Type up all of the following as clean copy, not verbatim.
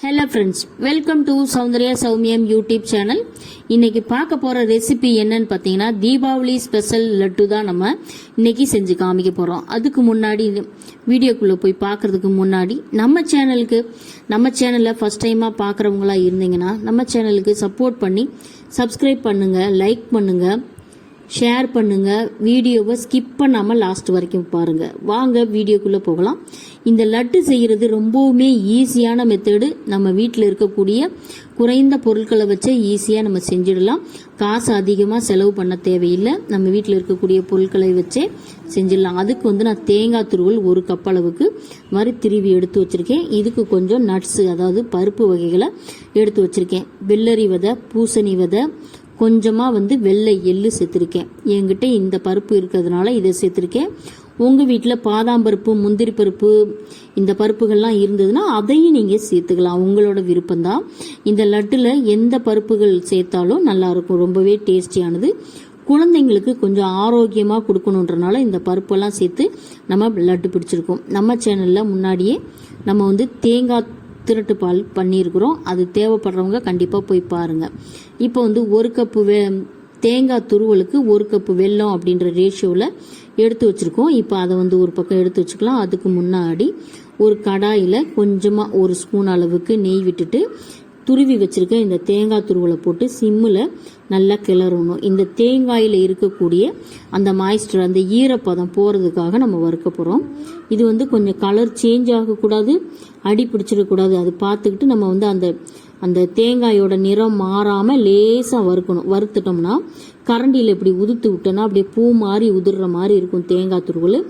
Hello friends, welcome to Soundarya Soumiyam YouTube channel. இன்னைக்கு பார்க்க போற ரெசிபி என்னன்னு பார்த்தீங்கன்னா தீபாவளி ஸ்பெஷல் லட்டு தான் நம்ம இன்னைக்கு செஞ்சு காமிக்க போறோம். அதுக்கு முன்னாடி வீடியோக்குள்ள போய் பார்க்கறதுக்கு முன்னாடி நம்ம சேனலை ஃபர்ஸ்ட் டைமா பார்க்குறவங்களா இருந்தீங்கன்னா நம்ம சேனலுக்கு சப்போர்ட் பண்ணி சப்ஸ்கிரைப் பண்ணுங்க, லைக் பண்ணுங்க, ஷேர் பண்ணுங்க. வீடியோவை ஸ்கிப் பண்ணாம லாஸ்ட் வரைக்கும் பாருங்க. வாங்க வீடியோக்குள்ள போகலாம். இந்த லட்டு செய்யறது ரொம்பவுமே ஈஸியான மெத்தடு. நம்ம வீட்டில் இருக்கக்கூடிய குறைந்த பொருட்களை வச்சு ஈஸியா நம்ம செஞ்சிடலாம். காசு அதிகமாக செலவு பண்ண தேவையில்லை. நம்ம வீட்டில் இருக்கக்கூடிய பொருட்களை வச்சே செஞ்சிடலாம். அதுக்கு நான் தேங்காய் துருவல் 1 கப் அளவுக்கு மாதிரி திருவி எடுத்து வச்சிருக்கேன். இதுக்கு கொஞ்சம் நட்ஸ், அதாவது பருப்பு வகைகளை எடுத்து வச்சிருக்கேன். வெள்ளரி விதை, பூசணி விதை, கொஞ்சமா வெள்ளை எள்ளு சேர்த்திருக்கேன். என்கிட்ட இந்த பருப்பு இருக்கிறதுனால இதை சேர்த்திருக்கேன். உங்க வீட்டுல பாதாம் பருப்பு, முந்திரி பருப்பு, இந்த பருப்புகள்லாம் இருந்ததுன்னா அதையும் நீங்க சேர்த்துக்கலாம். உங்களோட விருப்பம்தான். இந்த லட்டுல எந்த பருப்புகள் சேர்த்தாலும் நல்லா இருக்கும். ரொம்பவே டேஸ்டியானது. குழந்தைங்களுக்கு கொஞ்சம் ஆரோக்கியமா கொடுக்கணுன்றனால இந்த பருப்பெல்லாம் சேர்த்து நம்ம லட்டு பிடிச்சிருக்கோம். நம்ம சேனல்ல முன்னாடியே நம்ம தேங்காய் திரட்டு பால் பண்ணியிருக்கிறோம். அது தேவைப்படுறவங்க கண்டிப்பாக போய் பாருங்க. இப்போ 1 கப்பு தேங்காய் துருவலுக்கு 1 கப்பு வெல்லம் அப்படின்ற ரேஷியோவில் எடுத்து வச்சிருக்கோம். இப்போ அதை ஒரு பக்கம் எடுத்து வச்சுக்கலாம். அதுக்கு முன்னாடி ஒரு கடாயில் கொஞ்சமாக 1 ஸ்பூன் அளவுக்கு நெய் விட்டுட்டு துருவி வச்சிருக்க இந்த தேங்காய் துருவலை போட்டு சிம்மில் நல்லா கிளறணும். இந்த தேங்காயில் இருக்கக்கூடிய அந்த மாய்ஸ்டர், அந்த ஈரப்பதம் போகிறதுக்காக நம்ம வறுக்க போகிறோம். இது கொஞ்சம் கலர் சேஞ்ச் ஆகக்கூடாது, அடி பிடிச்சிடக்கூடாது. அது பார்த்துக்கிட்டு நம்ம அந்த தேங்காயோட நிறம் மாறாமல் லேசாக வறுக்கணும். வறுத்துட்டோம்னா கரண்டியில் இப்படி உதுத்து விட்டோம்னா அப்படியே பூ மாதிரி உதிர்ற மாதிரி இருக்கும் தேங்காய் துருவல்.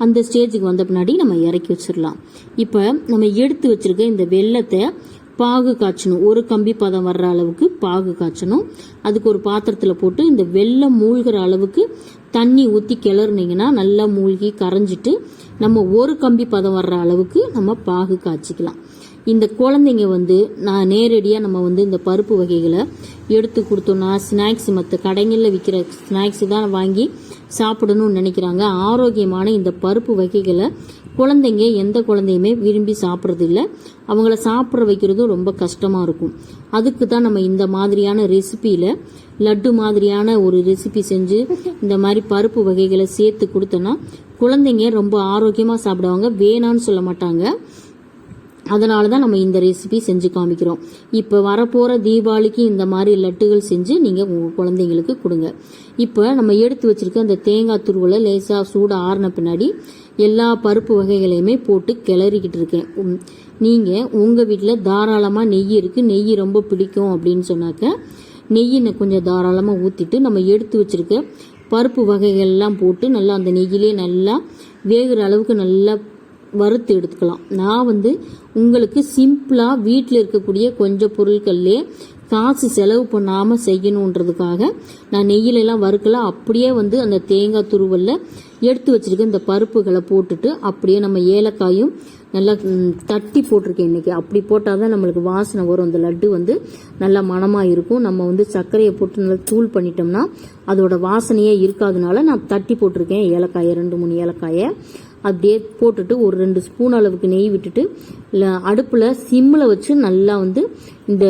அந்த ஸ்டேஜுக்கு வந்த பின்னாடி நம்ம இறக்கி வச்சிடலாம். இப்போ நம்ம எடுத்து வச்சிருக்க இந்த வெல்லத்தை பாகு காய்ச்சணும். 1 கம்பி பதம் வர்ற அளவுக்கு பாகு காய்ச்சணும். அதுக்கு ஒரு பாத்திரத்தில் போட்டு இந்த வெல்லம் மூழ்கிற அளவுக்கு தண்ணி ஊற்றி கிளறினீங்கன்னா நல்லா மூழ்கி கரைஞ்சிட்டு நம்ம 1 கம்பி பதம் வர்ற அளவுக்கு நம்ம பாகு காய்ச்சிக்கலாம். இந்த குழந்தைங்க நான் நேரடியாக நம்ம இந்த பருப்பு வகைகளை எடுத்து கொடுத்தோம்னா ஸ்நாக்ஸ், மற்ற கடைகளில் விற்கிற ஸ்நாக்ஸ் தான் வாங்கி சாப்பிடணும்னு நினைக்கிறாங்க. ஆரோக்கியமான இந்த பருப்பு வகைகளை குழந்தைங்க எந்த குழந்தையுமே விரும்பி சாப்பிட்றது இல்லை. அவங்கள சாப்பிட வைக்கிறதும் ரொம்ப கஷ்டமாக இருக்கும். அதுக்கு தான் நம்ம இந்த மாதிரியான ரெசிபியில் லட்டு மாதிரியான ஒரு ரெசிபி செஞ்சு இந்த மாதிரி பருப்பு வகைகளை சேர்த்து கொடுத்தோன்னா குழந்தைங்க ரொம்ப ஆரோக்கியமாக சாப்பிடுவாங்க, வேணான்னு சொல்ல மாட்டாங்க. அதனால தான் நம்ம இந்த ரெசிபி செஞ்சு காமிக்கிறோம். இப்போ வரப்போகிற தீபாவளிக்கு இந்த மாதிரி லட்டுகள் செஞ்சு நீங்கள் உங்கள் குழந்தைங்களுக்கு கொடுங்க. இப்போ நம்ம எடுத்து வச்சிருக்க அந்த தேங்காய் துருவலை லேசாக சூட ஆறின பின்னாடி எல்லா பருப்பு வகைகளையுமே போட்டு கிளறிக்கிட்டு இருக்கேன். நீங்கள் உங்கள் வீட்டில் தாராளமாக நெய் இருக்குது, நெய் ரொம்ப பிடிக்கும் அப்படின்னு சொன்னாக்க நெய்யை கொஞ்சம் தாராளமாக ஊற்றிட்டு நம்ம எடுத்து வச்சிருக்க பருப்பு வகைகள்லாம் போட்டு நல்லா அந்த நெய்யிலே நல்லா வேகிற அளவுக்கு நல்லா வறுத்து எடுத்துக்கலாம். நான் உங்களுக்கு சிம்பிளாக வீட்டில் இருக்கக்கூடிய கொஞ்சம் பொருட்கள்லே காசு செலவு பண்ணாமல் செய்யணுன்றதுக்காக நான் நெய்யிலெல்லாம் வறுக்கலாம். அப்படியே அந்த தேங்காய் துருவல்ல எடுத்து வச்சிருக்க இந்த பருப்புகளை போட்டுட்டு அப்படியே நம்ம ஏலக்காயும் நல்லா தட்டி போட்டிருக்கேன் இன்னைக்கு. அப்படி போட்டால் தான் நம்மளுக்கு வாசனை வரும். அந்த லட்டு நல்லா மணமாக இருக்கும். நம்ம சர்க்கரையை போட்டு நல்லா தூள் பண்ணிட்டோம்னா அதோட வாசனையே இருக்காதனால நான் தட்டி போட்டிருக்கேன் ஏலக்காயை, 2-3 ஏலக்காயை அப்படியே போட்டுட்டு ஒரு 2 ஸ்பூன் அளவுக்கு நெய் விட்டுட்டு அடுப்பில் சிம்மில் வச்சு நல்லா இந்த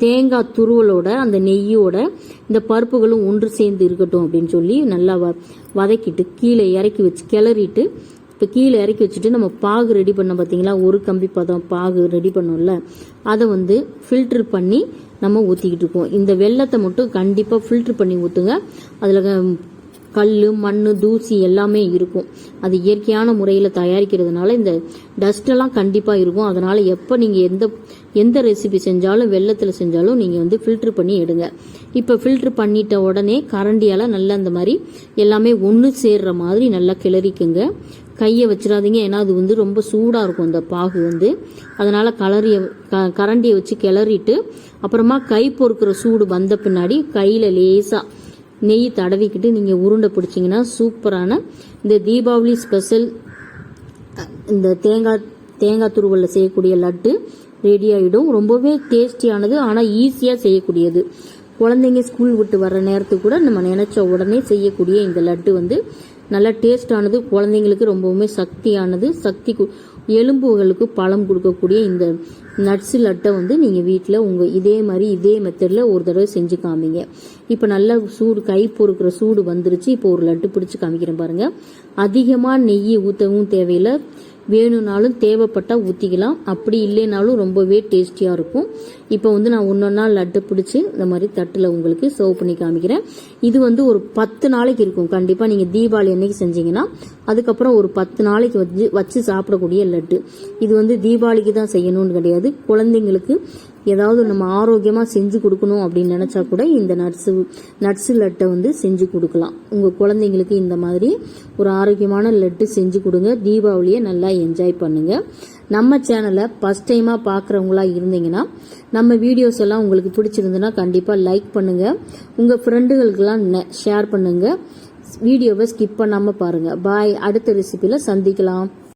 தேங்காய் துருவலோட அந்த நெய்யோட இந்த பருப்புகளும் ஒன்று சேர்ந்து இருக்கட்டும் அப்படின்னு சொல்லி நல்லா வதக்கிட்டு கீழே இறக்கி வச்சு கிளறிட்டு இப்போ கீழே இறக்கி வச்சுட்டு நம்ம பாகு ரெடி பண்ண பார்த்தீங்களா, 1 கம்பி பதம் பாகு ரெடி பண்ணோம்ல, அதை ஃபில்டர் பண்ணி நம்ம ஊற்றிக்கிட்டு இருக்கோம். இந்த வெல்லத்தை மட்டும் கண்டிப்பாக ஃபில்டர் பண்ணி ஊற்றுங்க. அதில் கல், மண், தூசி எல்லாமே இருக்கும். அது இயற்கையான முறையில் தயாரிக்கிறதுனால இந்த டஸ்டெல்லாம் கண்டிப்பாக இருக்கும். அதனால் எப்போ நீங்கள் எந்த ரெசிபி செஞ்சாலும் வெல்லத்தில் செஞ்சாலும் நீங்கள் ஃபில்டர் பண்ணி எடுங்க. இப்போ ஃபில்டர் பண்ணிட்ட உடனே கரண்டியால் நல்லா இந்த மாதிரி எல்லாமே ஒன்று சேர்ற மாதிரி நல்லா கிளறிக்குங்க. கையை வச்சிடாதீங்க, ஏன்னா அது ரொம்ப சூடாக இருக்கும் இந்த பாகு. அதனால் கரண்டியை வச்சு கிளறிட்டு அப்புறமா கை பொறுக்கிற சூடு வந்த பின்னாடி கையில் லேசாக நெய் தடவிக்கிட்டு நீங்கள் உருண்டை பிடிச்சிங்கன்னா சூப்பரான இந்த தீபாவளி ஸ்பெஷல் இந்த தேங்காய் துருவலில் செய்யக்கூடிய லட்டு ரெடி ஆகிடும். ரொம்பவே டேஸ்டியானது, ஆனால் ஈஸியாக செய்யக்கூடியது. குழந்தைங்க ஸ்கூல் விட்டு வர்ற நேரத்துக்கு கூட நம்ம நினைச்ச உடனே செய்யக்கூடிய இந்த லட்டு நல்ல டேஸ்டானது. குழந்தைங்களுக்கு ரொம்பவுமே சக்தியானது, சக்தி எலும்புகளுக்கு பலம் கொடுக்கக்கூடிய இந்த நட்ஸ் லட்டை வந்து நீங்கள் வீட்டில் இதே மாதிரி இதே மெத்தடில் ஒரு தடவை செஞ்சு காமிங்க. இப்போ நல்லா சூடு, கை பொறுக்கிற சூடு வந்துருச்சு. இப்போ ஒரு லட்டு பிடிச்சி காமிக்கிறேன் பாருங்க. அதிகமாக நெய் ஊற்றவும் தேவையில்லை, வேணும்னாலும் தேவைப்பட்டால் ஊற்றிக்கலாம், அப்படி இல்லைனாலும் ரொம்பவே டேஸ்டியாக இருக்கும். இப்போ வந்து நான் ஒன்றொன்னா லட்டு பிடிச்சி இந்த மாதிரி தட்டில் உங்களுக்கு சர்வ் பண்ணி காமிக்கிறேன். இது வந்து ஒரு 10 நாளைக்கு இருக்கும். கண்டிப்பாக நீங்கள் தீபாவளி அன்னைக்கு செஞ்சீங்கன்னா அதுக்கப்புறம் ஒரு 10 நாளைக்கு வச்சு சாப்பிடக்கூடிய லட்டு. இது வந்து தீபாவளிக்கு தான் செய்யணும்னு கிடையாது, குழந்தைங்களுக்கு ஏதாவது நம்ம ஆரோக்கியமாக செஞ்சு கொடுக்கணும் அப்படின்னு நினச்சா கூட இந்த நட்ஸ் லட்டை வந்து செஞ்சு கொடுக்கலாம். உங்கள் குழந்தைங்களுக்கு இந்த மாதிரி ஒரு ஆரோக்கியமான லட்டு செஞ்சு கொடுங்க. தீபாவளியை நல்லா என்ஜாய் பண்ணுங்க. நம்ம சேனலை ஃபர்ஸ்ட் டைமாக பார்க்குறவங்களா இருந்தீங்கன்னா நம்ம வீடியோஸ் எல்லாம் உங்களுக்கு பிடிச்சிருந்துன்னா கண்டிப்பாக லைக் பண்ணுங்க, உங்கள் ஃப்ரெண்டுகளுக்கெல்லாம் ஷேர் பண்ணுங்க, வீடியோவை ஸ்கிப் பண்ணாமல் பாருங்க. பாய். அடுத்த ரெசிபியில் சந்திக்கலாம்.